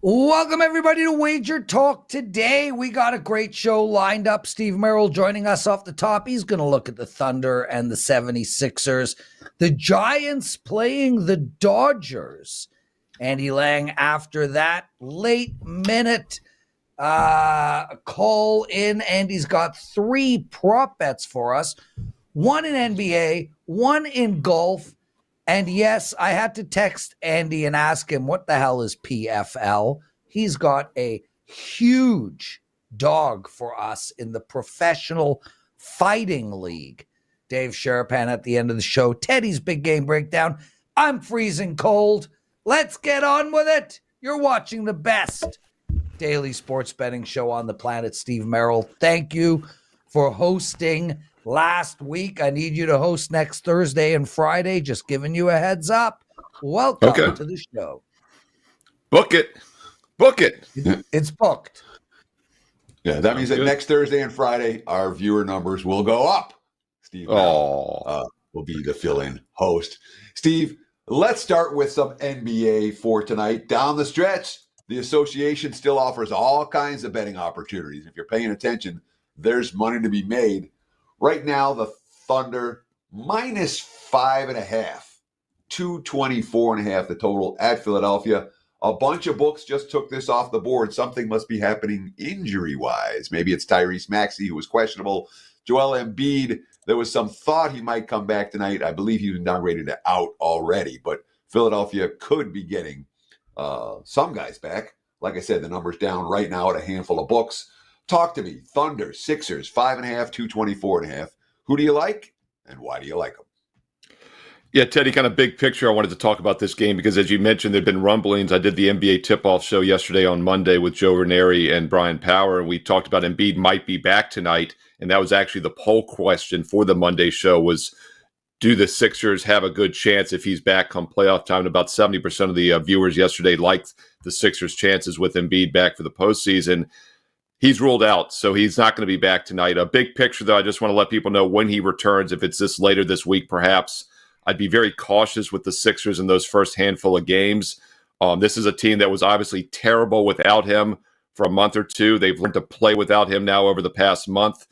Welcome, everybody, to Wager Talk Today. We got a great show lined up. Steve Merril joining us off the top. He's going to look at the Thunder and the 76ers. The Giants playing the Dodgers. Andy Lang after that. Late minute call in. Andy's got 3 prop bets for us. 1 in NBA, 1 in golf. And yes, I had to text Andy and ask him, what the hell is PFL? He's got a huge dog for us in the Professional Fighting League. Dave Sharapan at the end of the show. Teddy's Big Game Breakdown. I'm freezing cold. Let's get on with it. You're watching the best daily sports betting show on the planet. Steve Merril, thank you for hosting last week. I need you to host next Thursday and Friday. Just giving you a heads up. Welcome to the show. Book it. It's booked. Yeah, that means that next Thursday and Friday, our viewer numbers will go up. Steve will be the fill-in host. Steve, let's start with some NBA for tonight. Down the stretch, the association still offers all kinds of betting opportunities. If you're paying attention, there's money to be made. Right now, the Thunder minus 5.5, 224.5 the total at Philadelphia. A bunch of books just took this off the board. Something must be happening injury-wise. Maybe it's Tyrese Maxey, who was questionable. Joel Embiid, there was some thought he might come back tonight. I believe he was downgraded to out already, but Philadelphia could be getting some guys back. Like I said, the number's down right now at a handful of books. Talk to me. Thunder, Sixers, 5.5, 224.5. Who do you like, and why do you like them? Yeah, Teddy, kind of big picture. I wanted to talk about this game because, as you mentioned, there have been rumblings. I did the NBA tip-off show yesterday on Monday with Joe Ranieri and Brian Power, and we talked about Embiid might be back tonight, and that was actually the poll question for the Monday show was, do the Sixers have a good chance if he's back come playoff time? And about 70% of the viewers yesterday liked the Sixers' chances with Embiid back for the postseason. He's ruled out, so he's not going to be back tonight. A big picture, though, I just want to let people know when he returns, if it's this later this week, perhaps. I'd be very cautious with the Sixers in those first handful of games. This is a team that was obviously terrible without him for a month or two. They've learned to play without him now over the past month.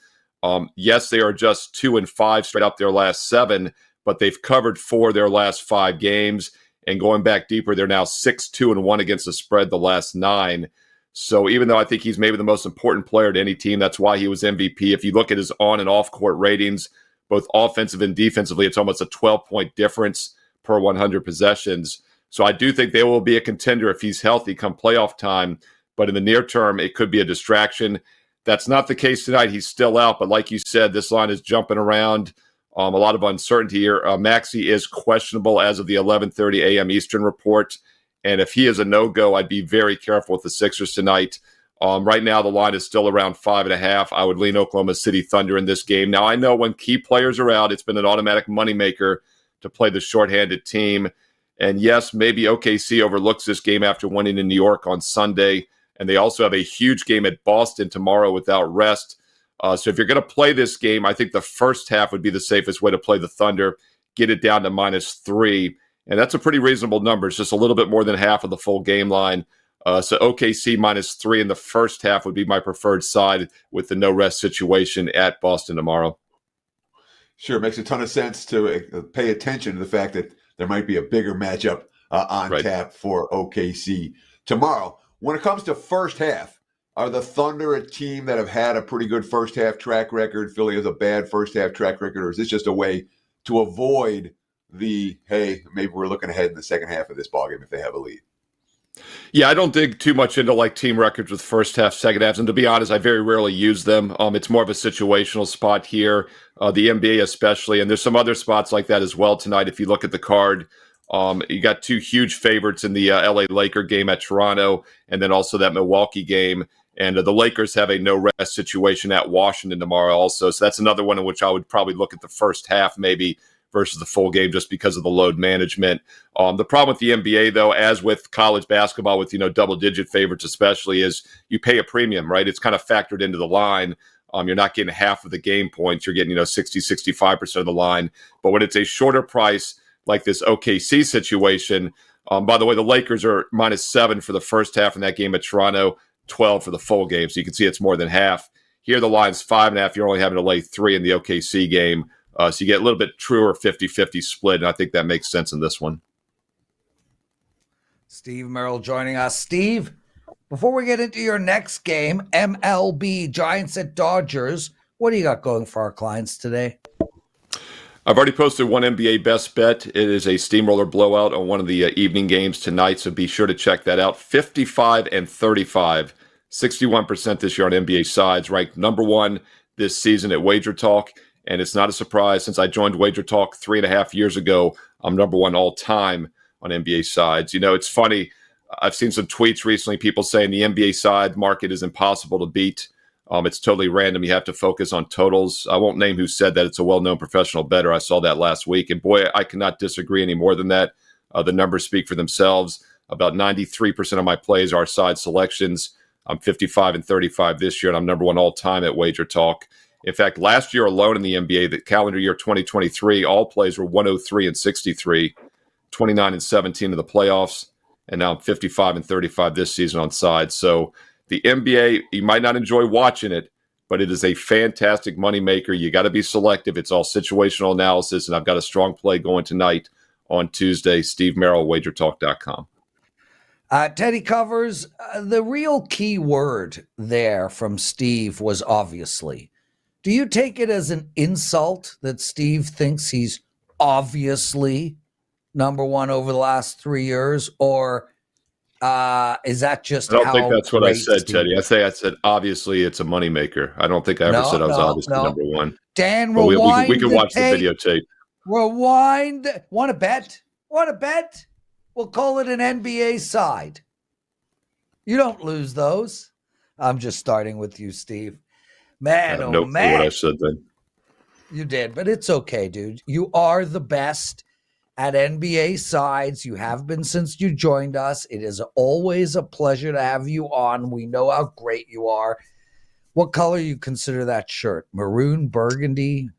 Yes, they are just 2-5 straight up their last 7, but they've covered 4 of their last 5 games. And going back deeper, they're now 6-2-1 against the spread the last 9. So even though I think he's maybe the most important player to any team, that's why he was MVP. If you look at his on- and off-court ratings, both offensive and defensively, it's almost a 12-point difference per 100 possessions. So I do think they will be a contender if he's healthy come playoff time. But in the near term, it could be a distraction. That's not the case tonight. He's still out. But like you said, this line is jumping around. A lot of uncertainty here. Maxey is questionable as of the 11:30 a.m. Eastern report. And if he is a no-go, I'd be very careful with the Sixers tonight. Right now, the line is still around 5.5. I would lean Oklahoma City Thunder in this game. Now, I know when key players are out, it's been an automatic moneymaker to play the shorthanded team. And yes, maybe OKC overlooks this game after winning in New York on Sunday. And they also have a huge game at Boston tomorrow without rest. So if you're going to play this game, I think the first half would be the safest way to play the Thunder. Get it down to -3. And that's a pretty reasonable number. It's just a little bit more than half of the full game line. So OKC -3 in the first half would be my preferred side with the no-rest situation at Boston tomorrow. Sure, it makes a ton of sense to pay attention to the fact that there might be a bigger matchup on tap for OKC tomorrow. When it comes to first half, are the Thunder a team that have had a pretty good first half track record? Philly has a bad first half track record, or is this just a way to avoid the, hey, maybe we're looking ahead in the second half of this ballgame if they have a lead? Yeah, I don't dig too much into like team records with first half, second halves. And to be honest, I very rarely use them. It's more of a situational spot here, the NBA especially. And there's some other spots like that as well tonight. If you look at the card, you got 2 huge favorites in the LA Laker game at Toronto, and then also that Milwaukee game. And the Lakers have a no-rest situation at Washington tomorrow also. So that's another one in which I would probably look at the first half maybe versus the full game just because of the load management. The problem with the NBA, though, as with college basketball with, double-digit favorites especially, is you pay a premium, right? It's kind of factored into the line. You're not getting half of the game points. You're getting, 60, 65% of the line. But when it's a shorter price like this OKC situation, By the way, the Lakers are -7 for the first half in that game at Toronto, 12 for the full game. So you can see it's more than half. Here, the line's 5.5. You're only having to lay 3 in the OKC game. So you get a little bit truer 50-50 split, and I think that makes sense in this one. Steve Merril joining us. Steve, before we get into your next game, MLB, Giants at Dodgers, what do you got going for our clients today? I've already posted one NBA best bet. It is a steamroller blowout on one of the evening games tonight, so be sure to check that out. 55-35, 61% this year on NBA sides, ranked number 1 this season at WagerTalk. And it's not a surprise since I joined WagerTalk 3.5 years ago. I'm number 1 all time on NBA sides. You know, it's funny. I've seen some tweets recently, people saying the NBA side market is impossible to beat. It's totally random. You have to focus on totals. I won't name who said that. It's a well-known professional bettor. I saw that last week. And boy, I cannot disagree any more than that. The numbers speak for themselves. About 93% of my plays are side selections. I'm 55-35 this year, and I'm number 1 all time at WagerTalk. In fact, last year alone in the NBA, the calendar year 2023, all plays were 103-63, 29-17 in the playoffs, and now I'm 55-35 this season on sides. So the NBA, you might not enjoy watching it, but it is a fantastic moneymaker. You got to be selective. It's all situational analysis, and I've got a strong play going tonight on Tuesday. Steve Merril, WagerTalk.com. Teddy covers. The real key word there from Steve was obviously. Do you take it as an insult that Steve thinks he's obviously number 1 over the last 3 years, or is that just? I don't think that's what I said, Steve Teddy. I said obviously it's a moneymaker. I don't think I ever said I was obviously number 1. Dan, but rewind. We can watch the videotape. Rewind. Want to bet? We'll call it an NBA side. You don't lose those. I'm just starting with you, Steve. Man, no clue what I said then. You did, but it's okay, dude. You are the best at NBA sides. You have been since you joined us. It is always a pleasure to have you on. We know how great you are. What color you consider that shirt? Maroon, burgundy?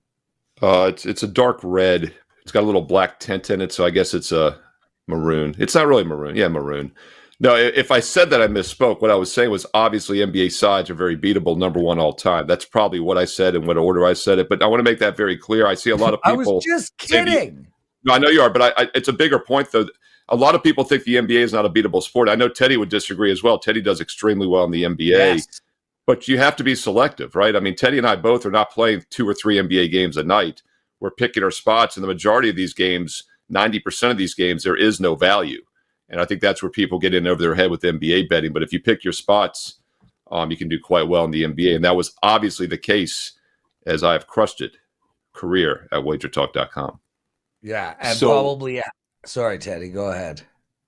It's a dark red. It's got a little black tint in it, so I guess it's a maroon. It's not really maroon. Yeah, maroon. No, if I said that, I misspoke. What I was saying was obviously NBA sides are very beatable, number 1 all time. That's probably what I said and what order I said it. But I want to make that very clear. I see a lot of people. I was just kidding. No, I know you are, but it's a bigger point, though. A lot of people think the NBA is not a beatable sport. I know Teddy would disagree as well. Teddy does extremely well in the NBA. Yes. But you have to be selective, right? I mean, Teddy and I both are not playing 2 or 3 NBA games a night. We're picking our spots. And the majority of these games, 90% of these games, there is no value. And I think that's where people get in over their head with NBA betting. But if you pick your spots, you can do quite well in the NBA. And that was obviously the case as I have crushed it career at WagerTalk.com. Yeah, and probably sorry, Teddy, go ahead.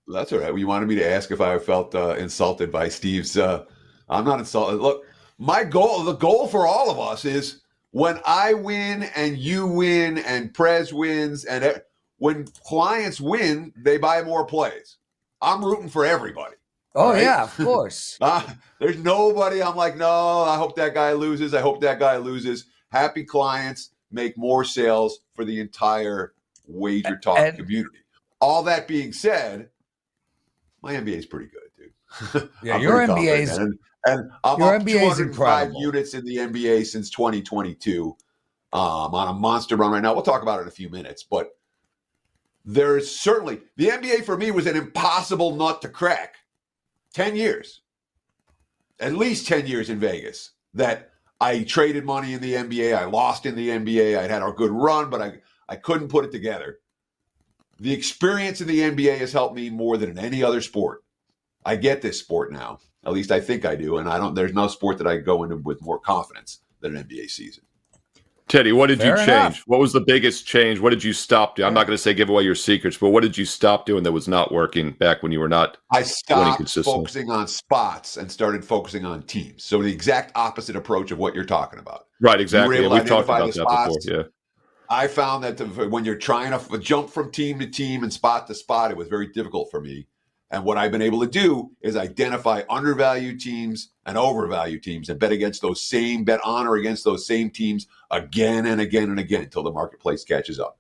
That's all right. You wanted me to ask if I felt insulted by Steve's. I'm not insulted. Look, the goal for all of us is when I win and you win and Prez wins and when clients win, they buy more plays. I'm rooting for everybody. Oh, right? yeah, of course. There's nobody I'm like, no, I hope that guy loses. I hope that guy loses. Happy clients make more sales for the entire WagerTalk community. All that being said, my NBA is pretty good, dude. Yeah, your NBA is, and I'm your up NBA is 205 incredible. Units in the NBA since 2022. On a monster run right now. We'll talk about it in a few minutes, but there's certainly the NBA for me was an impossible nut to crack. 10 years, at least 10 years in Vegas that I traded money in the NBA. I lost in the NBA. I'd had a good run, but I couldn't put it together. The experience in the NBA has helped me more than in any other sport. I get this sport now. At least I think I do. And there's no sport that I go into with more confidence than an NBA season. Teddy, what did you change? Enough. What was the biggest change? What did you stop doing? I'm not going to say give away your secrets, but what did you stop doing that was not working back when you were not I stopped focusing on spots and started focusing on teams. So the exact opposite approach of what you're talking about. Right, exactly. Yeah, we've talked about that before. Yeah. I found that when you're trying to jump from team to team and spot to spot, it was very difficult for me. And what I've been able to do is identify undervalued teams and overvalued teams and bet on or against those same teams again and again and again until the marketplace catches up.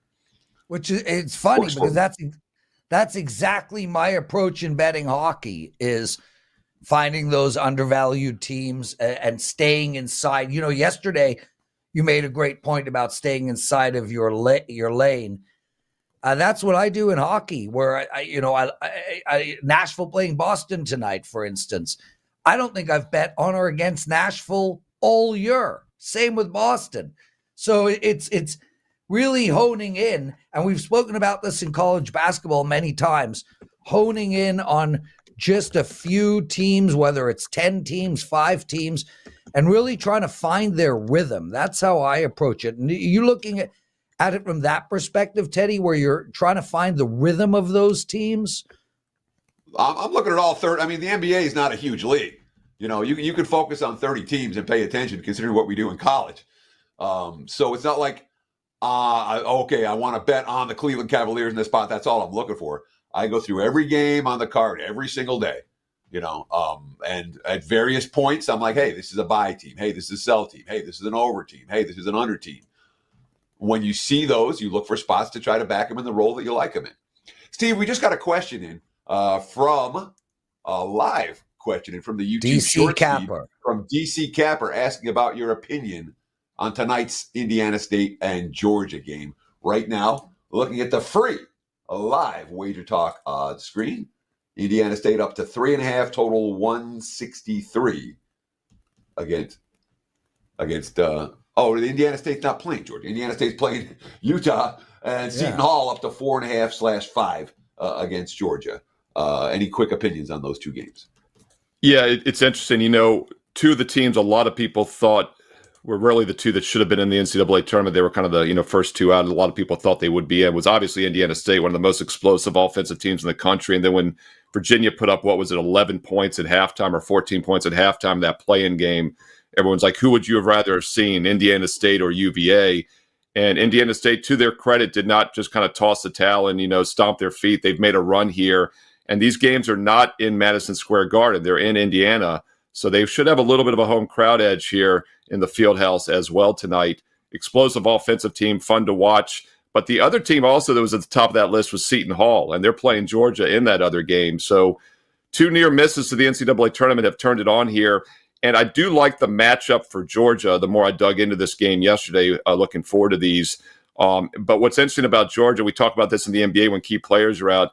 Which is, it's funny because That's exactly my approach in betting hockey, is finding those undervalued teams and staying inside. Yesterday you made a great point about staying inside of your lane. That's what I do in hockey, where Nashville playing Boston tonight, for instance. I don't think I've bet on or against Nashville all year. Same with Boston. So it's really honing in, and we've spoken about this in college basketball many times, honing in on just a few teams, whether it's 10 teams, 5 teams, and really trying to find their rhythm. That's how I approach it. And you looking at it from that perspective, Teddy, where you're trying to find the rhythm of those teams? I'm looking at all 30. I mean, the NBA is not a huge league. You can focus on 30 teams and pay attention considering what we do in college. So it's not like, I want to bet on the Cleveland Cavaliers in this spot. That's all I'm looking for. I go through every game on the card every single day, and at various points, I'm like, hey, this is a buy team. Hey, this is a sell team. Hey, this is an over team. Hey, this is an under team. When you see those, you look for spots to try to back them in the role that you like them in. Steve, we just got a question in from a live question in from the YouTube DC Capper. From DC Capper, asking about your opinion on tonight's Indiana State and Georgia game. Right now, looking at the free live WagerTalk odds screen, Indiana State up to 3.5, total 163 against the Indiana State's not playing Georgia. Indiana State's playing Utah, and Seton Hall up to 4.5/5 against Georgia. Any quick opinions on those two games? Yeah, it's interesting. Two of the teams a lot of people thought were really the two that should have been in the NCAA tournament. They were kind of the first two out. A lot of people thought they would be in. Was obviously Indiana State, one of the most explosive offensive teams in the country. And then when Virginia put up, 11 points at halftime or 14 points at halftime, that play-in game, everyone's like, who would you have rather have seen, Indiana State or UVA? And Indiana State, to their credit, did not just kind of toss the towel and, stomp their feet. They've made a run here. And these games are not in Madison Square Garden. They're in Indiana. So they should have a little bit of a home crowd edge here in the field house as well tonight. Explosive offensive team, fun to watch. But the other team also that was at the top of that list was Seton Hall, and they're playing Georgia in that other game. So two near misses to the NCAA tournament have turned it on here. And I do like the matchup for Georgia the more I dug into this game yesterday, looking forward to these. But what's interesting about Georgia, we talk about this in the NBA when key players are out.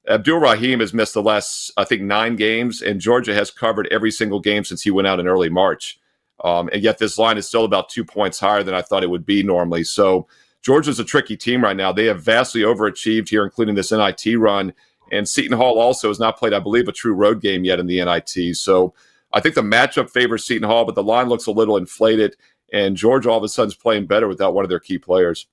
Abdul Rahim has missed the last, 9 games, and Georgia has covered every single game since he went out in early March. And yet this line is still about 2 points higher than I thought it would be normally. So Georgia's a tricky team right now. They have vastly overachieved here, including this NIT run. And Seton Hall also has not played, I believe, a true road game yet in the NIT. So I think the matchup favors Seton Hall, but the line looks a little inflated. And Georgia all of a sudden is playing better without one of their key players.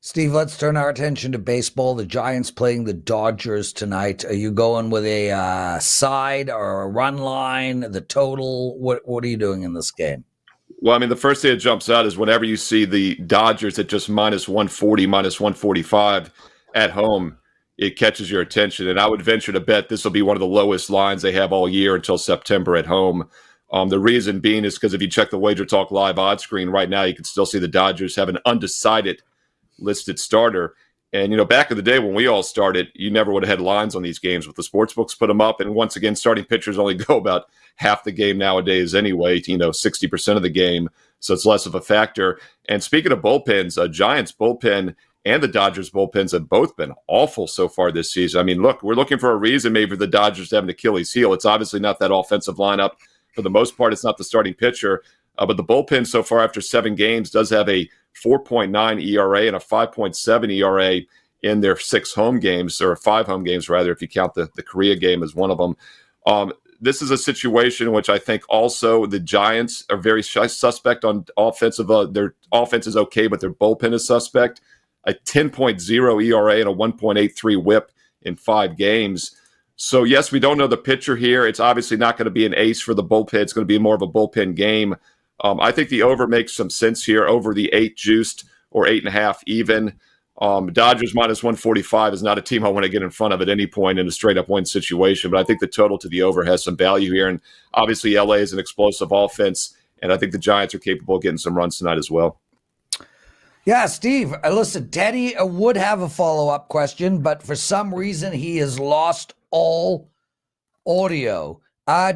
Steve, let's turn our attention to baseball. The Giants playing the Dodgers tonight. Are you going with a side or a run line, the total? What are you doing in this game? Well, the first thing that jumps out is whenever you see the Dodgers at just minus 140, minus 145 at home, it catches your attention. And I would venture to bet this will be one of the lowest lines they have all year until September at home. The reason being is because if you check the WagerTalk live odds screen right now, you can still see the Dodgers have an undecided listed starter. And, back in the day when we all started, you never would have had lines on these games, but the sports books put them up. And once again, starting pitchers only go about half the game nowadays anyway, 60% of the game. So it's less of a factor. And speaking of bullpens, Giants bullpen and the Dodgers bullpens have both been awful so far this season. Look, we're looking for a reason maybe for the Dodgers to have an Achilles heel. It's obviously not that offensive lineup. For the most part, it's not the starting pitcher. But the bullpen so far after 7 games does have a 4.9 ERA and a 5.7 ERA in their 6 home games, or 5 home games, rather, if you count the Korea game as one of them. This is a situation in which I think also the Giants are very suspect on offensive. Their offense is okay, but their bullpen is suspect. A 10.0 ERA and a 1.83 whip in 5 games. So, yes, we don't know the pitcher here. It's obviously not going to be an ace for the bullpen. It's going to be more of a bullpen game. I think the over makes some sense here, over the 8 juiced or 8.5 even. Dodgers minus 145 is not a team I want to get in front of at any point in a straight-up win situation, but I think the total to the over has some value here. And obviously LA is an explosive offense, and I think the Giants are capable of getting some runs tonight as well. Yeah, Steve, listen, Teddy would have a follow-up question, but for some reason he has lost all audio.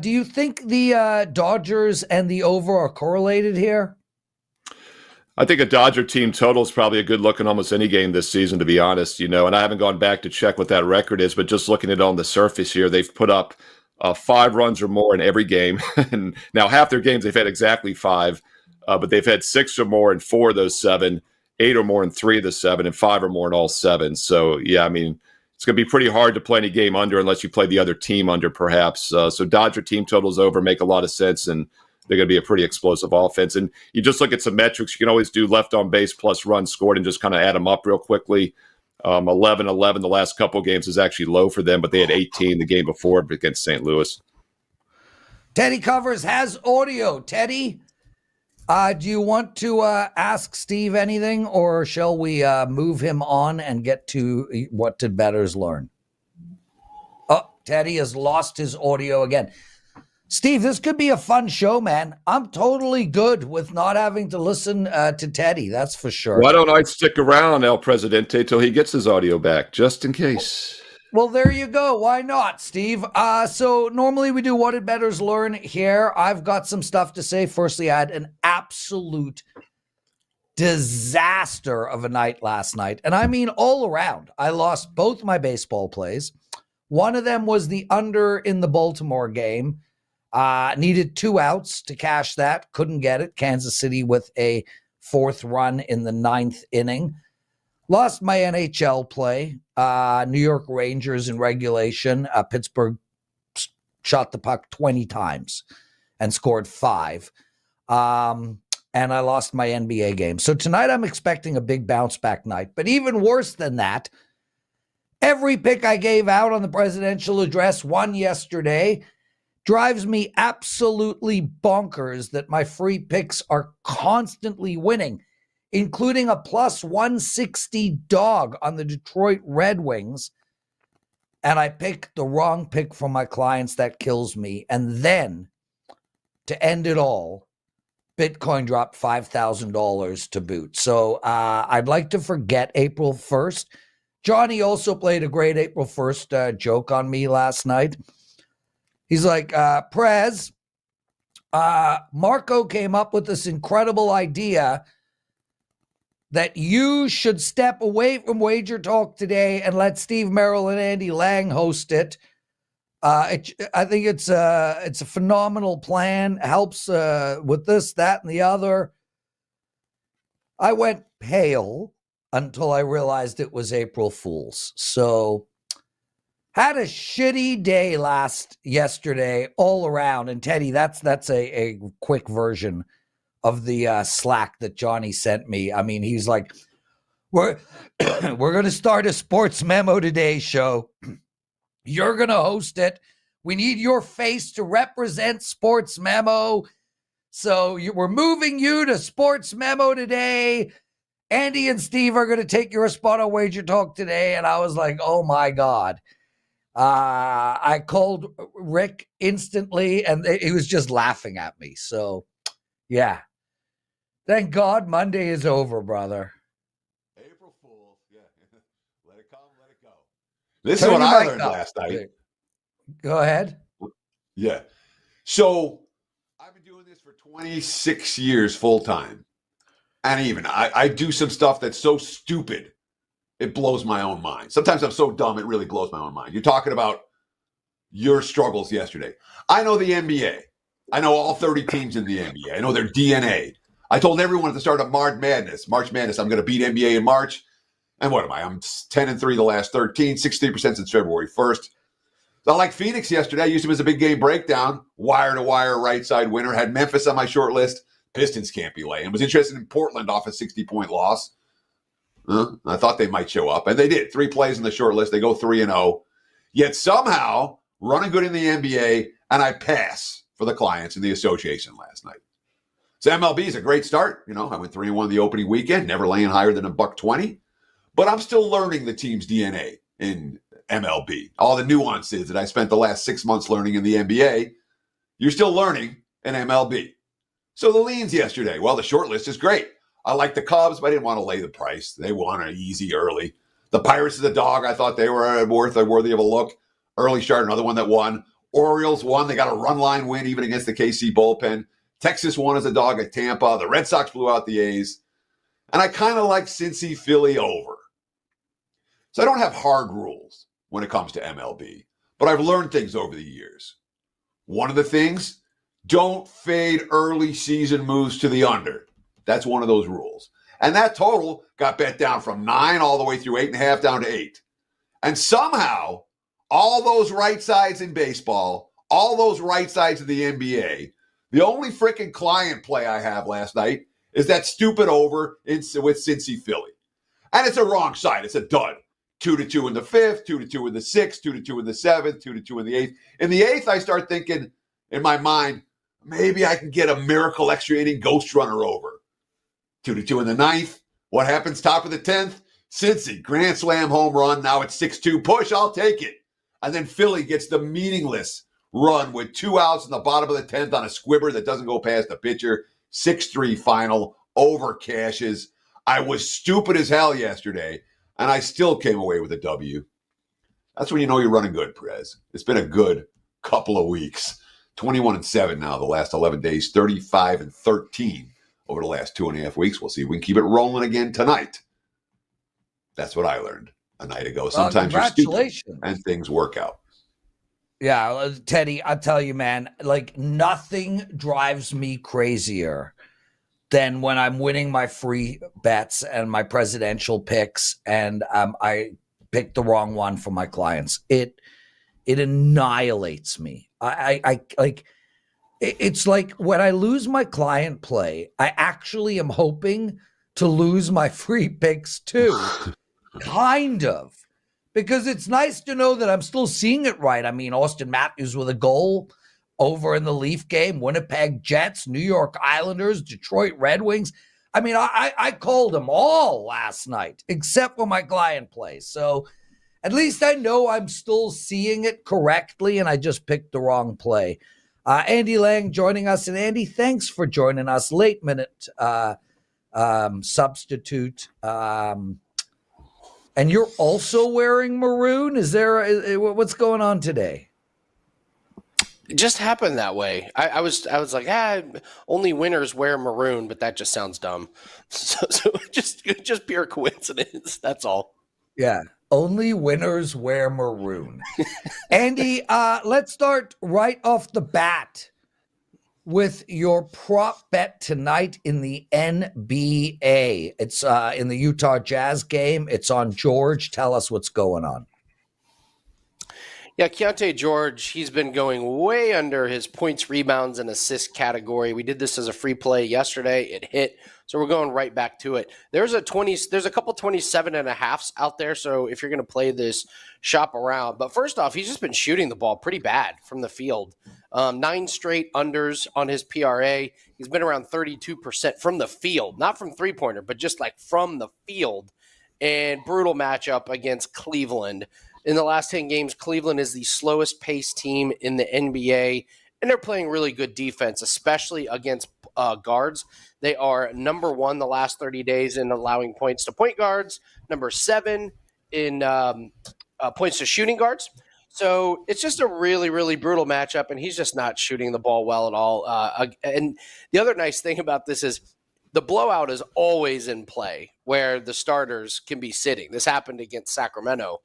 Do you think the Dodgers and the over are correlated here? I think a Dodger team total is probably a good look in almost any game this season, to be honest, and I haven't gone back to check what that record is, but just looking at it on the surface here, they've put up 5 runs or more in every game. And now half their games they've had exactly 5, but they've had 6 or more in 4 of those 7, 8 or more in 3 of the 7, and 5 or more in all 7. So, yeah, I mean, it's going to be pretty hard to play any game under unless you play the other team under, perhaps. So Dodger team totals over make a lot of sense, and they're going to be a pretty explosive offense. And you just look at some metrics. You can always do left on base plus runs scored and just kind of add them up real quickly. 11-11 the last couple of games is actually low for them, but they had 18 the game before against St. Louis. Teddy Covers has audio. Teddy, do you want to ask Steve anything, or shall we move him on and get to what did bettors learn? Oh, Teddy has lost his audio again. Steve, this could be a fun show, man. I'm totally good with not having to listen to Teddy. That's for sure. Why don't I stick around, El Presidente, till he gets his audio back, just in case? Well, there you go. Why not, Steve? So normally we do what did bettors learn here. I've got some stuff to say. Firstly, I had an absolute disaster of a night last night. And I mean all around. I lost both my baseball plays. One of them was the under in the Baltimore game. Needed 2 outs to cash that. Couldn't get it. Kansas City with a 4th run in the 9th inning. Lost my NHL play. New York Rangers in regulation. Pittsburgh shot the puck 20 times and scored 5. And I lost my NBA game. So tonight I'm expecting a big bounce back night. But even worse than that, every pick I gave out on the presidential address won yesterday. Drives me absolutely bonkers that my free picks are constantly winning, including a plus 160 dog on the Detroit Red Wings. And I pick the wrong pick from my clients. That kills me. And then to end it all, Bitcoin dropped $5,000 to boot. So I'd like to forget April 1st. Johnny also played a great April 1st joke on me last night. He's like, Prez, Marco came up with this incredible idea that you should step away from WagerTalk Today and let Steve Merril and Andy Lang host it. I think it's a phenomenal plan. Helps with this, that, and the other. I went pale until I realized it was April Fool's. So had a shitty day yesterday all around. And Teddy, that's a quick version of the Slack that Johnny sent me. I mean, he's like, we're going to start a Sports Memo Today show. You're going to host it. We need your face to represent Sports Memo. So we're moving you to Sports Memo Today. Andy and Steve are going to take your spot on WagerTalk Today. And I was like, oh my God. I called Rick instantly and he was just laughing at me. So yeah, thank God Monday is over, brother. April Fool. Yeah. Let it come, let it go. This is what I learned last night. Go ahead. Yeah. So I've been doing this for 26 years full time. And even I do some stuff that's so stupid, it blows my own mind. Sometimes I'm so dumb, it really blows my own mind. You're talking about your struggles yesterday. I know the NBA. I know all 30 teams in the NBA. I know their DNA. I told everyone at the start of March Madness, I'm going to beat NBA in March. And what am I? I'm 10-3 the last 13, 63% since February 1st. So like Phoenix yesterday, I used him as a big game breakdown, wire-to-wire right side winner, had Memphis on my short list. Pistons can't be laying. Was interested in Portland off a 60-point loss. I thought they might show up, and they did. 3 plays in the short list. They go 3-0. Yet somehow, running good in the NBA, and I pass for the clients in the association last night. So MLB is a great start. I went 3-1 the opening weekend, never laying higher than $1.20. But I'm still learning the team's DNA in MLB. All the nuances that I spent the last 6 months learning in the NBA, you're still learning in MLB. So the leans yesterday, well, the short list is great. I like the Cubs, but I didn't want to lay the price. They won an easy early. The Pirates is a dog. I thought they were worthy of a look. Early start, another one that won. Orioles won. They got a run line win even against the KC bullpen. Texas won as a dog at Tampa. The Red Sox blew out the A's. And I kind of like Cincy Philly over. So I don't have hard rules when it comes to MLB, but I've learned things over the years. One of the things, don't fade early season moves to the under. That's one of those rules. And that total got bet down from 9 all the way through 8.5 down to 8. And somehow, all those right sides in baseball, all those right sides of the NBA, the only freaking client play I have last night is that stupid over with Cincy Philly. And it's a wrong side. It's a dud. 2-2 in the 5th, 2-2 in the 6th, 2-2 in the 7th, 2-2 in the 8th. In the 8th, I start thinking in my mind, maybe I can get a miracle extra inning ghost runner over. 2-2 in the 9th. What happens top of the 10th? Cincy, grand slam home run. Now it's 6-2 push. I'll take it. And then Philly gets the meaningless run with 2 outs in the bottom of the 10th on a squibber that doesn't go past the pitcher. 6-3 final. Over cashes. I was stupid as hell yesterday, and I still came away with a W. That's when you know you're running good, Prez. It's been a good couple of weeks. 21-7 now the last 11 days. 35-13 over the last 2.5 weeks. We'll see if we can keep it rolling again tonight. That's what I learned a night ago. Sometimes you're stupid and things work out. Yeah, Teddy, I tell you, man, like nothing drives me crazier than when I'm winning my free bets and my presidential picks and I pick the wrong one for my clients. It annihilates me. I like it's like when I lose my client play, I actually am hoping to lose my free picks too. Kind of. Because it's nice to know that I'm still seeing it right. I mean, Austin Matthews with a goal over in the Leaf game, Winnipeg Jets, New York Islanders, Detroit Red Wings. I mean, I called them all last night, except for my client play. So at least I know I'm still seeing it correctly, and I just picked the wrong play. Andy Lang joining us. And Andy, thanks for joining us. Late minute substitute. And you're also wearing maroon? Is there what's going on today? It just happened that way. I was like, only winners wear maroon, but that just sounds dumb. So just pure coincidence. That's all. Yeah. Only winners wear maroon. Andy, let's start right off the bat with your prop bet tonight in the NBA. It's in the Utah Jazz game. It's on George. Tell us what's going on. Yeah, Keontae George, he's been going way under his points, rebounds, and assists category. We did this as a free play yesterday. It hit, so we're going right back to it. There's a couple 27.5s out there, so if you're going to play this, shop around. But first off, he's just been shooting the ball pretty bad from the field. 9 straight unders on his PRA. He's been around 32% from the field, not from three-pointer, but just like from the field. And brutal matchup against Cleveland. In the last 10 games, Cleveland is the slowest paced team in the NBA, and they're playing really good defense, especially against guards. They are number 1 the last 30 days in allowing points to point guards, number 7 in points to shooting guards. So it's just a really, really brutal matchup, and he's just not shooting the ball well at all. And the other nice thing about this is the blowout is always in play where the starters can be sitting. This happened against Sacramento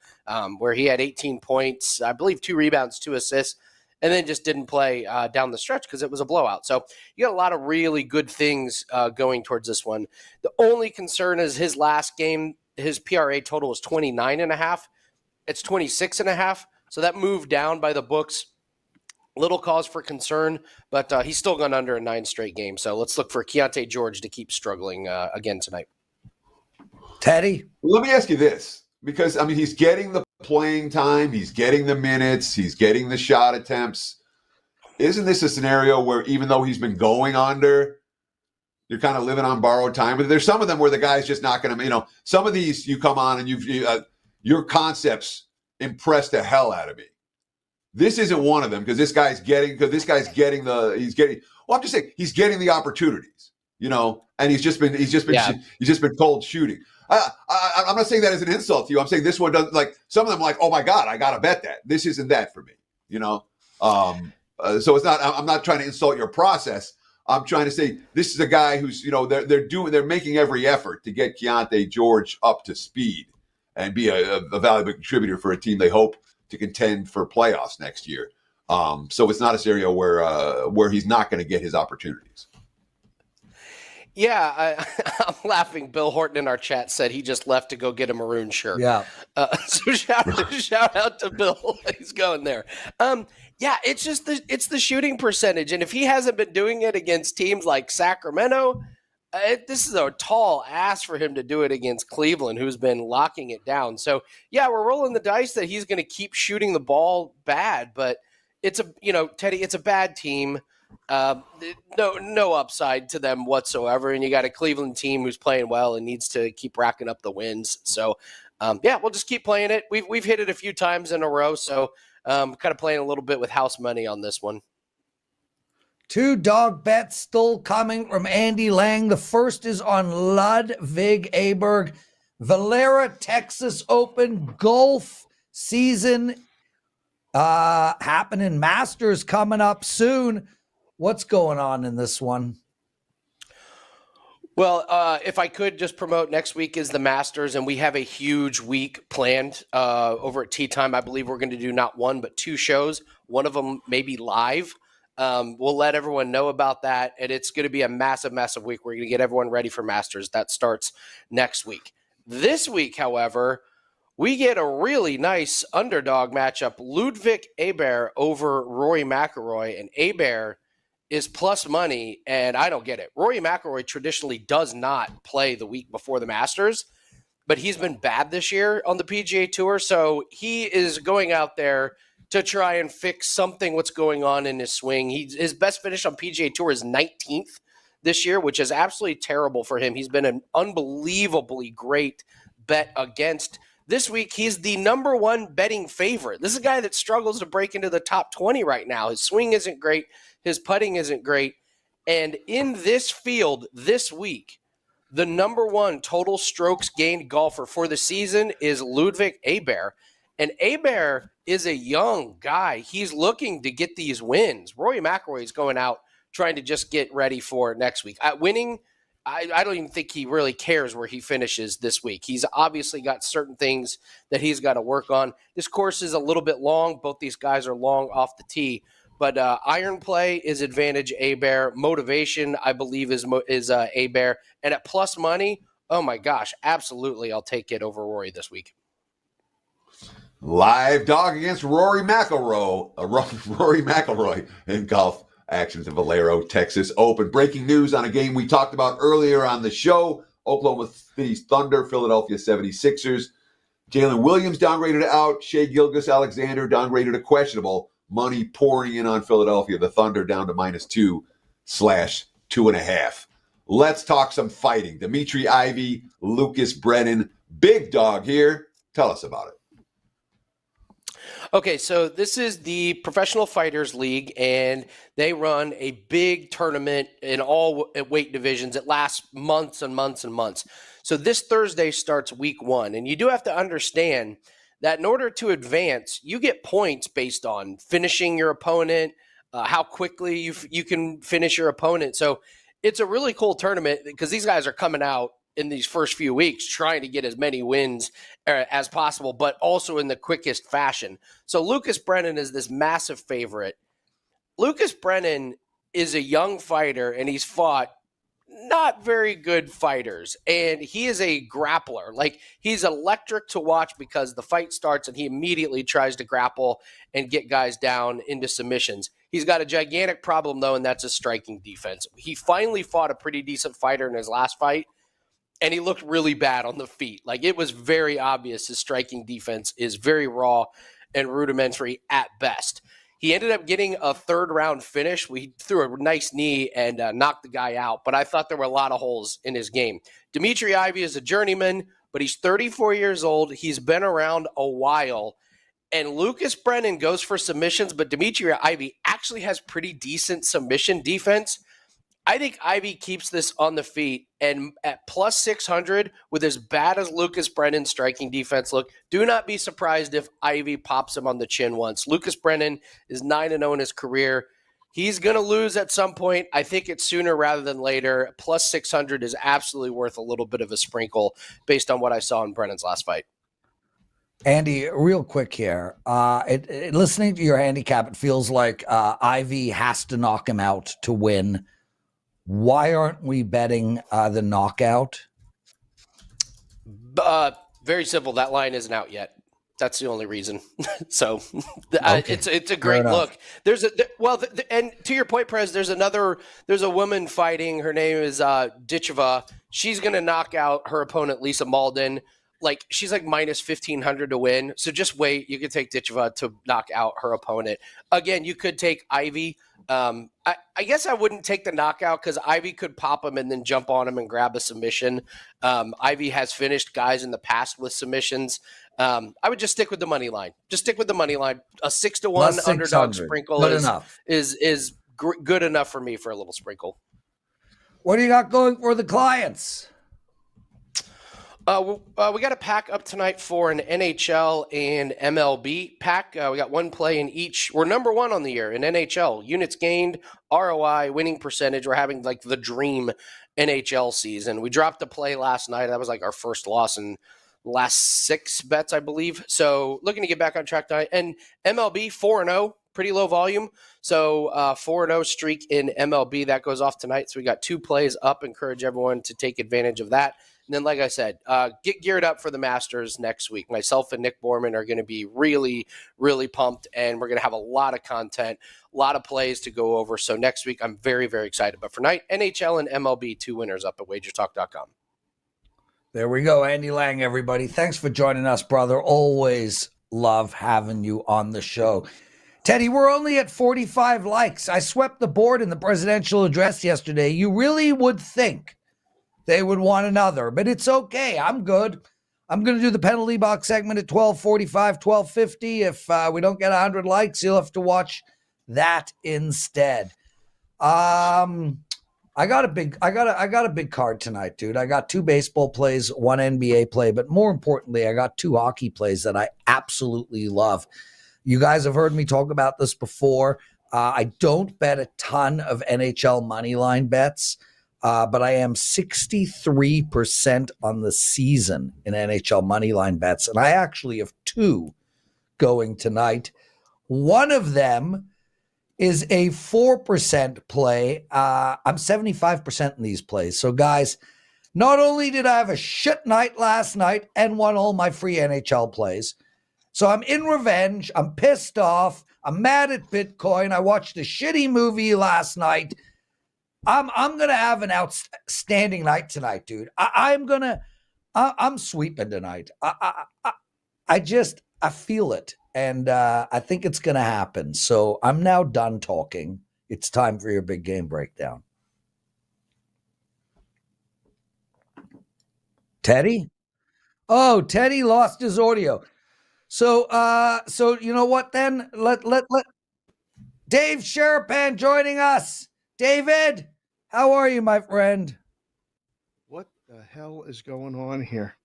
where he had 18 points, I believe 2 rebounds, 2 assists, and then just didn't play down the stretch because it was a blowout. So you got a lot of really good things going towards this one. The only concern is his last game, his PRA total was 29.5. It's 26.5. So that moved down by the books. Little cause for concern, but he's still gone under a 9 straight games. So let's look for Keontae George to keep struggling again tonight. Teddy? Let me ask you this, because, I mean, he's getting the playing time, he's getting the minutes, he's getting the shot attempts. Isn't this a scenario where even though he's been going under, you're kind of living on borrowed time? But there's some of them where the guy's just not going to, some of these you come on and your concepts impress the hell out of me. This isn't one of them because he's getting the opportunities. and he's just been cold shooting. I'm not saying that as an insult to you. I'm saying this one doesn't, like, some of them like, oh my God, I got to bet that. This isn't that for me, so it's not, I'm not trying to insult your process. I'm trying to say this is a guy who's, they're making every effort to get Keontae George up to speed and be a valuable contributor for a team they hope to contend for playoffs next year. So it's not a scenario where he's not going to get his opportunities. Yeah, I'm laughing. Bill Horton in our chat said he just left to go get a maroon shirt. Yeah. So shout out to Bill. He's going there. Yeah, it's just the shooting percentage, and if he hasn't been doing it against teams like Sacramento, this is a tall ask for him to do it against Cleveland, who's been locking it down. So yeah, we're rolling the dice that he's going to keep shooting the ball bad, but it's Teddy, it's a bad team. No upside to them whatsoever, and you got a Cleveland team who's playing well and needs to keep racking up the wins. So yeah, we'll just keep playing it. We've hit it a few times in a row, so kind of playing a little bit with house money on this one. 2 dog bets still coming from Andy Lang. The first is on Ludwig Aberg, Valera Texas Open golf season happening. Masters coming up soon. What's going on in this one? Well, if I could just promote, next week is the Masters, and we have a huge week planned over at Tea Time. I believe we're going to do not 1, but 2 shows. One of them may be live. We'll let everyone know about that, and it's going to be a massive, massive week. We're going to get everyone ready for Masters. That starts next week. This week, however, we get a really nice underdog matchup. Ludwig Aberg over Rory McIlroy, and Aberg is plus money, and I don't get it. Rory McIlroy traditionally does not play the week before the Masters, but he's been bad this year on the PGA Tour, so he is going out there to try and fix something what's going on in his swing. His best finish on PGA Tour is 19th this year, which is absolutely terrible for him. He's been an unbelievably great bet against. This week, he's the number 1 betting favorite. This is a guy that struggles to break into the top 20 right now. His swing isn't great. His putting isn't great. And in this field this week, the number 1 total strokes gained golfer for the season is Ludwig Aberg. And Aberg is a young guy. He's looking to get these wins. Rory McIlroy is going out trying to just get ready for next week. Winning, I don't even think he really cares where he finishes this week. He's obviously got certain things that he's got to work on. This course is a little bit long. Both these guys are long off the tee. But iron play is advantage Aberg. Motivation, I believe, is Aberg. And at plus money, oh my gosh, absolutely, I'll take it over Rory this week. Live dog against Rory McIlroy in golf action at the Valero Texas Open. Breaking news on a game we talked about earlier on the show. Oklahoma City Thunder, Philadelphia 76ers. Jalen Williams downgraded out. Shai Gilgeous-Alexander downgraded to questionable. Money pouring in on Philadelphia. The Thunder down to -2/2.5. Let's talk some fighting. Dimitri Ivey, Lucas Brennan, big dog here. Tell us about it. Okay, so this is the Professional Fighters League, and they run a big tournament in all weight divisions. It lasts months and months and months. So this Thursday starts week 1, and you do have to understand that in order to advance, you get points based on finishing your opponent, how quickly you can finish your opponent. So it's a really cool tournament because these guys are coming out in these first few weeks trying to get as many wins as possible, but also in the quickest fashion. So Lucas Brennan is this massive favorite. Lucas Brennan is a young fighter, and he's fought not very good fighters, and he is a grappler. Like, he's electric to watch because the fight starts and he immediately tries to grapple and get guys down into submissions. He's got a gigantic problem, though, and that's his striking defense. He finally fought a pretty decent fighter in his last fight, and he looked really bad on the feet. Like, it was very obvious his striking defense is very raw and rudimentary at best. He ended up getting a 3rd-round finish. We threw a nice knee and knocked the guy out, but I thought there were a lot of holes in his game. Dimitri Ivey is a journeyman, but he's 34 years old. He's been around a while, and Lucas Brennan goes for submissions, but Dimitri Ivey actually has pretty decent submission defense. I think Ivy keeps this on the feet, and at plus 600, with as bad as Lucas Brennan's striking defense look, do not be surprised if Ivy pops him on the chin once. Lucas Brennan is 9-0 in his career. He's going to lose at some point. I think it's sooner rather than later. Plus 600 is absolutely worth a little bit of a sprinkle based on what I saw in Brennan's last fight. Andy, real quick here. Listening to your handicap, it feels like Ivy has to knock him out to win. Why aren't we betting the knockout? Very simple. That line isn't out yet. That's the only reason. So Okay. it's a great look. And to your point, Prez, there's a woman fighting. Her name is Ditcheva. She's going to knock out her opponent, Lisa Malden. Like, she's like minus 1,500 to win. So just wait. You could take Ditcheva to knock out her opponent. Again, you could take Ivy. I guess I wouldn't take the knockout because Ivy could pop him and then jump on him and grab a submission. Ivy has finished guys in the past with submissions. I would just stick with the money line. Just stick with the money line. A 6-1 underdog sprinkle is good enough for me for a little sprinkle. What do you got going for the clients? We got a pack up tonight for an NHL and MLB pack. We got one play in each. We're number one on the year in NHL. Units gained, ROI, winning percentage. We're having like the dream NHL season. We dropped a play last night. That was like our first loss in the last 6 bets, I believe. So looking to get back on track tonight. And MLB 4-0, pretty low volume. So 4-0 streak in MLB. That goes off tonight. So we got 2 plays up. Encourage everyone to take advantage of that. And then, like I said, get geared up for the Masters next week. Myself and Nick Borman are going to be really, really pumped, and we're going to have a lot of content, a lot of plays to go over. So next week, I'm very, very excited. But for night, NHL and MLB, 2 winners up at WagerTalk.com. There we go. Andy Lang, everybody. Thanks for joining us, brother. Always love having you on the show. Teddy, we're only at 45 likes. I swept the board in the presidential address yesterday. You really would think they would want another, but it's okay. I'm good. I'm going to do the penalty box segment at 12:45, 12:50. If we don't get 100 likes, you'll have to watch that instead. I got a big card tonight, dude. I got 2 baseball plays, 1 NBA play, but more importantly, I got 2 hockey plays that I absolutely love. You guys have heard me talk about this before. I don't bet a ton of NHL money line bets. But I am 63% on the season in NHL moneyline bets. And I actually have 2 going tonight. One of them is a 4% play. I'm 75% in these plays. So, guys, not only did I have a shit night last night and won all my free NHL plays, so I'm in revenge. I'm pissed off. I'm mad at Bitcoin. I watched a shitty movie last night. I'm gonna have an outstanding night tonight, dude. I'm sweeping tonight. I feel it, and I think it's gonna happen. So I'm now done talking. It's time for your big game breakdown. Teddy? Oh, Teddy lost his audio. So you know what then? Let Dave Sharapan joining us. David, how are you, my friend? What the hell is going on here?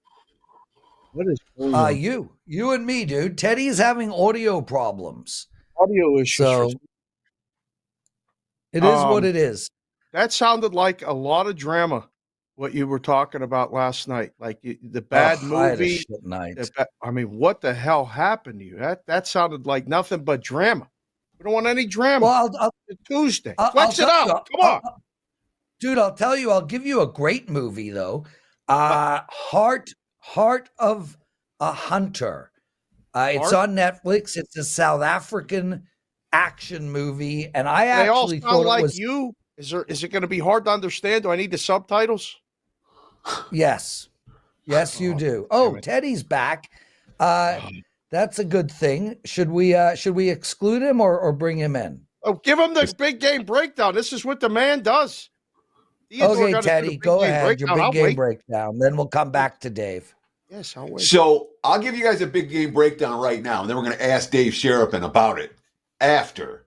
What is going on? You and me, dude. Teddy's having audio problems. Audio issues. So it is what it is. That sounded like a lot of drama, what you were talking about last night. Like the bad movie. I had a shit night. I mean, what the hell happened to you? That sounded like nothing but drama. We don't want any drama. Well, it's Tuesday. Flex it out. Come on. Dude, I'll tell you, I'll give you a great movie, though. Heart of a Hunter. It's on Netflix. It's a South African action movie. And I actually thought like it was... you. Is it going to be hard to understand? Do I need the subtitles? Yes. Yes, you do. Oh, Teddy's back. That's a good thing. Should we exclude him or bring him in? Oh, give him the big game breakdown. This is what the man does. Okay, Teddy, go ahead. Your big game breakdown. Then we'll come back to Dave. Yes, I'll wait. So I'll give you guys a big game breakdown right now, and then we're going to ask Dave Sharapan about it after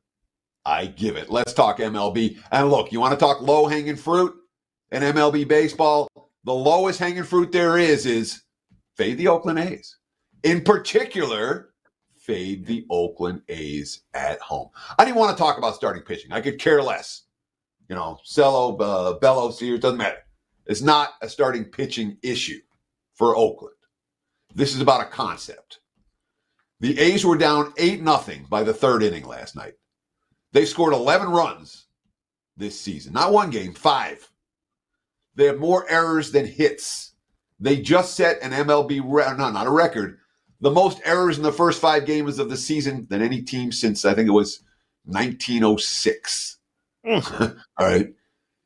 I give it. Let's talk MLB. And look, you want to talk low-hanging fruit in MLB baseball? The lowest hanging fruit there is fade the Oakland A's. In particular, fade the Oakland A's at home. I didn't want to talk about starting pitching. I could care less. Cello, Bello, Sears, doesn't matter. It's not a starting pitching issue for Oakland. This is about a concept. The A's were down 8-0 by the third inning last night. They scored 11 runs this season. Not one game, 5. They have more errors than hits. They just set an MLB, not a record, the most errors in the first 5 games of the season than any team since, I think it was 1906. All right.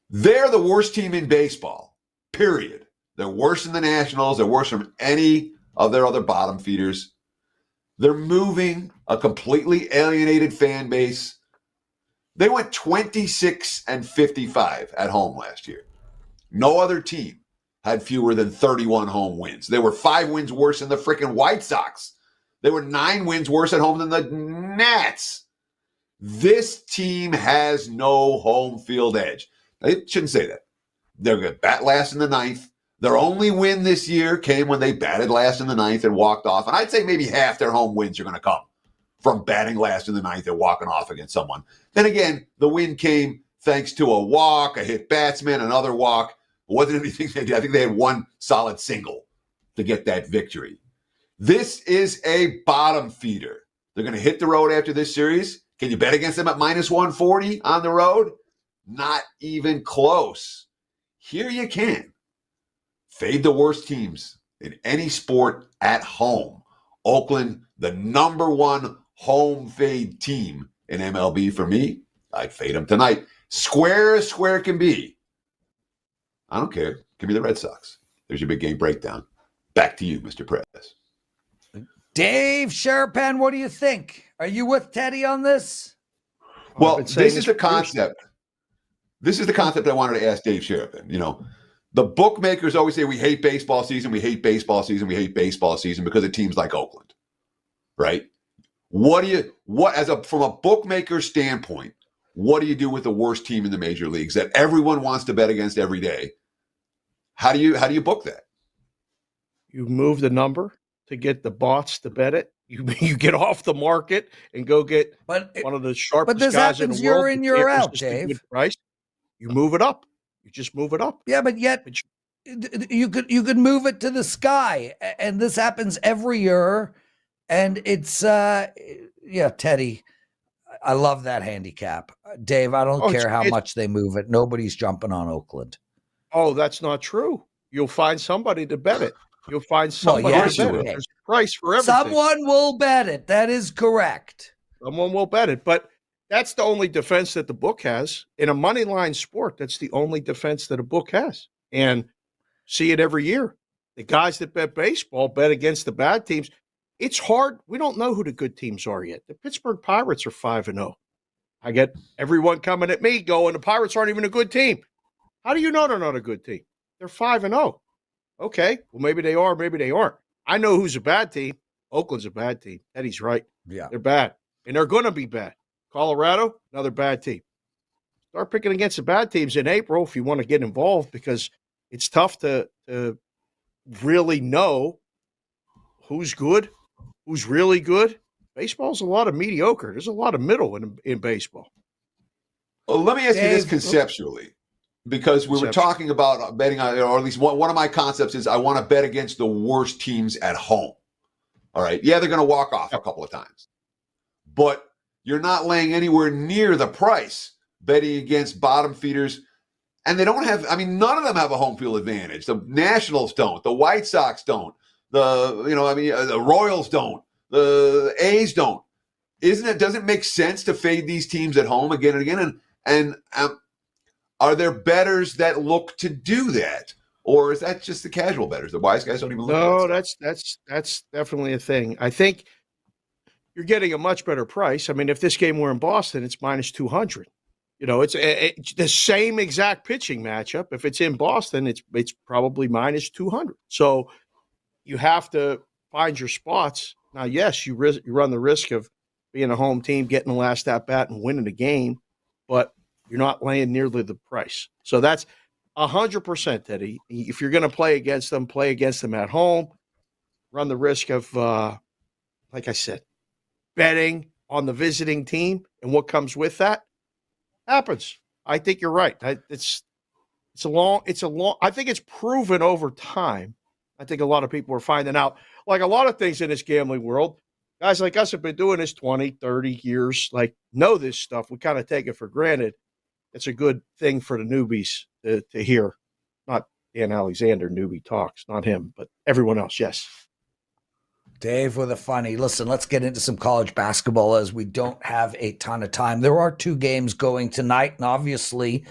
They're the worst team in baseball, period. They're worse than the Nationals. They're worse than any of their other bottom feeders. They're moving a completely alienated fan base. They went 26-55 at home last year. No other team had fewer than 31 home wins. They were 5 wins worse than the freaking White Sox. They were 9 wins worse at home than the Nats. This team has no home field edge. I shouldn't say that. They're going to bat last in the 9th. Their only win this year came when they batted last in the 9th and walked off. And I'd say maybe half their home wins are going to come from batting last in the 9th and walking off against someone. Then again, the win came thanks to a walk, a hit batsman, another walk. It wasn't anything they did. I think they had one solid single to get that victory. This is a bottom feeder. They're going to hit the road after this series. Can you bet against them at -140 on the road? Not even close. Here you can. Fade the worst teams in any sport at home. Oakland, the number 1 home fade team in MLB for me. I'd fade them tonight. Square as square can be. I don't care. Give me the Red Sox. There's your big game breakdown. Back to you, Mr. Prez. Dave Sharapan, what do you think? Are you with Teddy on this? Well, this is the concept. This is the concept I wanted to ask Dave Sharapan. The bookmakers always say we hate baseball season, we hate baseball season, we hate baseball season because of teams like Oakland, right? From a bookmaker standpoint, what do you do with the worst team in the major leagues that everyone wants to bet against every day? How do you book that? You move the number to get the bots to bet it. You get off the market and go get one of the sharpest this guys happens in the world. year in, year out, just a Dave. good price. You move it up. You just move it up. Yeah, but yet you could move it to the sky, and this happens every year. And it's Teddy. I love that handicap, Dave. I don't care how much they move it. Nobody's jumping on Oakland. Oh, that's not true. You'll find somebody to bet it. You'll find somebody to bet it. There's a price for everything. Someone will bet it. That is correct. Someone will bet it, but that's the only defense that the book has. In a money line sport, that's the only defense that a book has. And see it every year. The guys that bet baseball bet against the bad teams. It's hard. We don't know who the good teams are yet. The Pittsburgh Pirates are 5-0. I get everyone coming at me going, the Pirates aren't even a good team. How do you know they're not a good team? They're 5-0. Okay, well, maybe they are, maybe they aren't. I know who's a bad team. Oakland's a bad team. Eddie's right. Yeah. They're bad. And they're going to be bad. Colorado, another bad team. Start picking against the bad teams in April if you want to get involved, because it's tough to really know who's good, who's really good. Baseball's a lot of mediocre. There's a lot of middle in baseball. Well, let me ask you this conceptually, because we were talking about betting on, or at least one of my concepts is I want to bet against the worst teams at home. All right. Yeah, they're going to walk off a couple of times, but you're not laying anywhere near the price betting against bottom feeders. And they don't have, none of them have a home field advantage. The Nationals don't. The White Sox don't. The Royals don't. The A's don't. Doesn't it make sense to fade these teams at home again and again? And are there bettors that look to do that? Or is that just the casual bettors? The wise guys don't even look at that. No, that's definitely a thing. I think you're getting a much better price. If this game were in Boston, it's -200. It's the same exact pitching matchup. If it's in Boston, it's probably -200. So you have to find your spots. Now, yes, you run the risk of being a home team, getting the last at bat and winning the game, but you're not laying nearly the price. So that's 100%, Teddy. If you're going to play against them at home, run the risk of, like I said, betting on the visiting team and what comes with that happens. I think you're right. It's a long. I think it's proven over time. I think a lot of people are finding out, like a lot of things in this gambling world, guys like us have been doing this 20, 30 years, like know this stuff. We kind of take it for granted. It's a good thing for the newbies to hear. Not Dan Alexander, newbie talks, not him, but everyone else, yes. Dave with a funny. Listen, let's get into some college basketball as we don't have a ton of time. There are 2 games going tonight, and obviously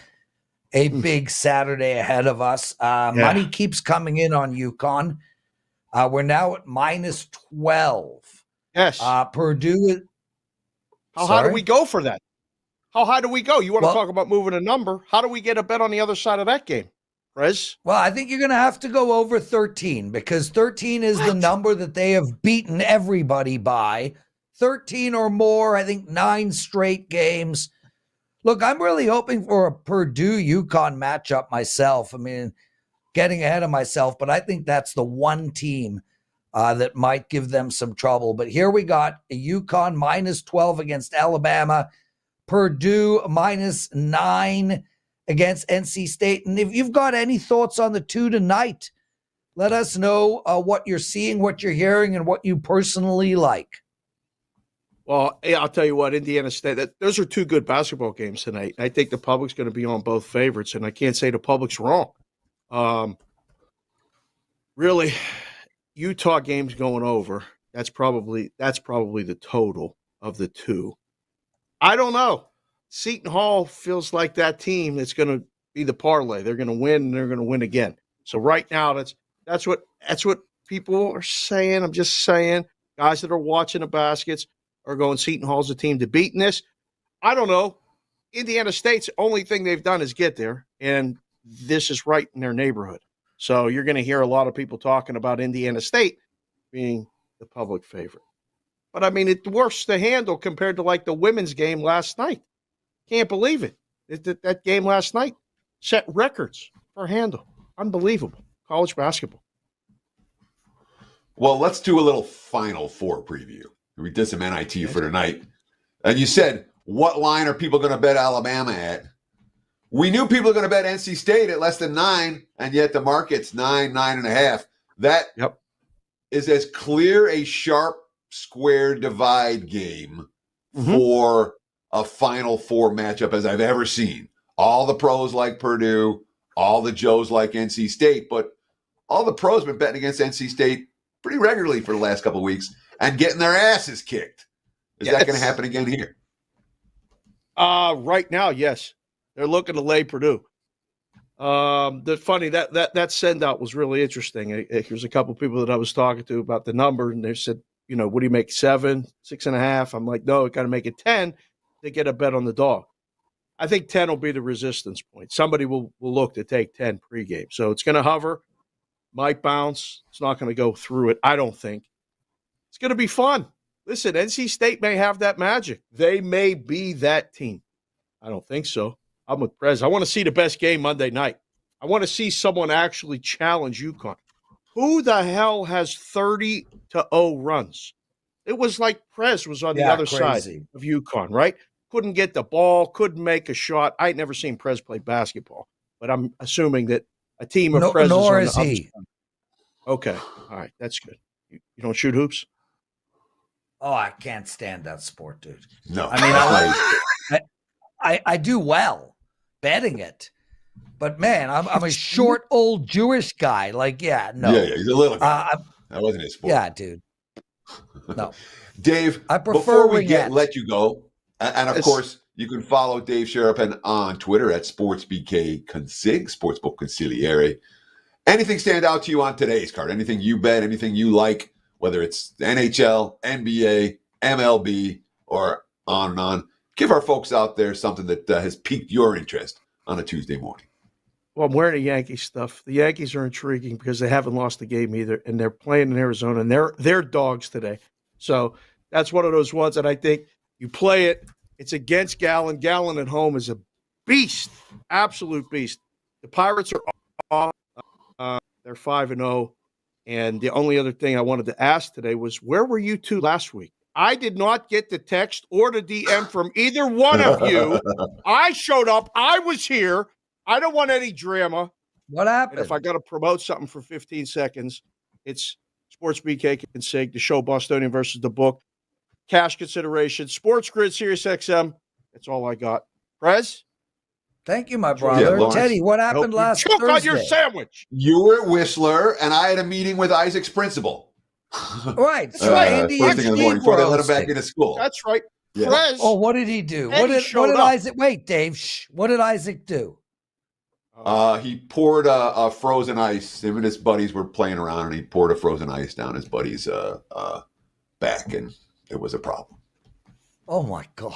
a big Saturday ahead of us. Money keeps coming in on UConn. We're now at minus 12. Yes. Purdue. How high do we go for that? How high do we go? You want to talk about moving a number? How do we get a bet on the other side of that game, Prez? Well, I think you're going to have to go over 13 because 13 is the number that they have beaten everybody by. 13 or more, I think 9 straight games. Look, I'm really hoping for a Purdue-UConn matchup myself. I mean, getting ahead of myself, but I think that's the one team that might give them some trouble. But here we got a UConn minus 12 against Alabama, Purdue minus 9 against NC State. And if you've got any thoughts on the 2 tonight, let us know what you're seeing, what you're hearing, and what you personally like. Well, I'll tell you what, Indiana State, those are 2 good basketball games tonight. I think the public's going to be on both favorites, and I can't say the public's wrong. Really, Utah game's going over. That's probably the total of the 2. I don't know. Seton Hall feels like that team that's going to be the parlay. They're going to win, and they're going to win again. So right now, that's what people are saying. I'm just saying, guys that are watching the baskets are going Seton Hall's a team to beat in this. I don't know. Indiana State's only thing they've done is get there, and this is right in their neighborhood. So you're going to hear a lot of people talking about Indiana State being the public favorite. But, I mean, it's worse to handle compared to, like, the women's game last night. Can't believe it. That game last night set records for handle. Unbelievable. College basketball. Well, let's do a little Final Four preview. We did some NIT for tonight. And you said, what line are people going to bet Alabama at? We knew people are going to bet NC State at less than 9, and yet the market's 9, 9.5. That is as clear a sharp square divide game for a Final Four matchup as I've ever seen. All the pros like Purdue, all the Joes like NC State, but all the pros have been betting against NC State pretty regularly for the last couple of weeks and getting their asses kicked. Is that going to happen again here? Right now, yes. They're looking to lay Purdue. That send out was really interesting. There's a couple of people that I was talking to about the number, and they said, what do you make, 7, 6.5? I'm like, no, got to make it 10 to get a bet on the dog. I think 10 will be the resistance point. Somebody will look to take 10 pregame. So it's going to hover, might bounce. It's not going to go through it, I don't think. It's going to be fun. Listen, NC State may have that magic. They may be that team. I don't think so. I'm with Prez. I want to see the best game Monday night. I want to see someone actually challenge UConn. Who the hell has 30-0 runs? It was like Prez was on the other side of UConn, right? Couldn't get the ball, couldn't make a shot. I ain't never seen Prez play basketball, but I'm assuming that a team of Prez nor is on is the he. Okay. All right. That's good. You don't shoot hoops? Oh, I can't stand that sport, dude. No. I mean, I do well betting it, but man, I'm a short old Jewish guy. Like, no. Yeah, he's a little guy. That wasn't his sport. Yeah, dude. No. Dave, I prefer before we ringettes. let you go, and of course, you can follow Dave Sharapan on Twitter at SportsBK Consig, Sportsbook Consigliere. Anything stand out to you on today's card? Anything you bet, anything you like, whether it's the NHL, NBA, MLB, or on and on. Give our folks out there something that has piqued your interest on a Tuesday morning. Well, I'm wearing the Yankees stuff. The Yankees are intriguing because they haven't lost a game either, and they're playing in Arizona, and they're dogs today. So that's one of those ones that I think You play it. It's against Gallon. Gallon at home is a beast, absolute beast. The Pirates are off. They're 5-0. And the only other thing I wanted to ask today was, where were you two last week? I did not get the text or the DM from either one of you. I showed up. I was here. I don't want any drama. What happened? And if I got to promote something for 15 seconds, it's Sports BK and Sig, the show Bostonian versus the book. Cash consideration, Sports Grid, Sirius XM. That's all I got. Prez? Thank you, my brother. Lawrence. Teddy, what happened last Choke Thursday? on your sandwich. You were at Whistler, and I had a meeting with Isaac's principal. Right. So Andy first and thing in the Steve morning before they were let him back hosting. into school. That's right. Yeah. Prez. Oh, what did he do? Eddie What did showed up. Isaac? Wait, Dave. Shh. What did Isaac do? He poured a frozen ice. Him and his buddies were playing around, and he poured a frozen ice down his buddy's back, and it was a problem. Oh my God.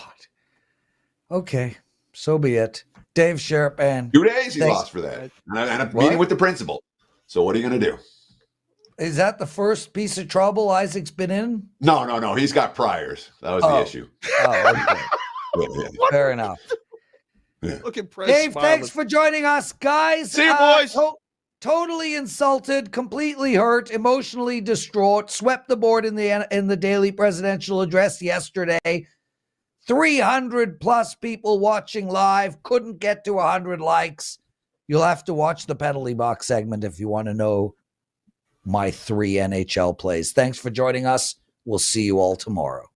Okay, so be it. Dave Sharapan. 2 days he Thanks. lost for that, and a What? meeting with the principal. So what are you going to do? Is that the first piece of trouble Isaac's been in? No. He's got priors. That was the issue. Oh, okay. Yeah. Fair enough. Look at Prez Dave, smiling. thanks for joining us, guys. See you, boys. Totally insulted, completely hurt, emotionally distraught. Swept the board in the daily presidential address yesterday. 300 plus people watching live. Couldn't get to 100 likes. You'll have to watch the penalty box segment if you want to know my 3 NHL plays. Thanks for joining us. We'll see you all tomorrow.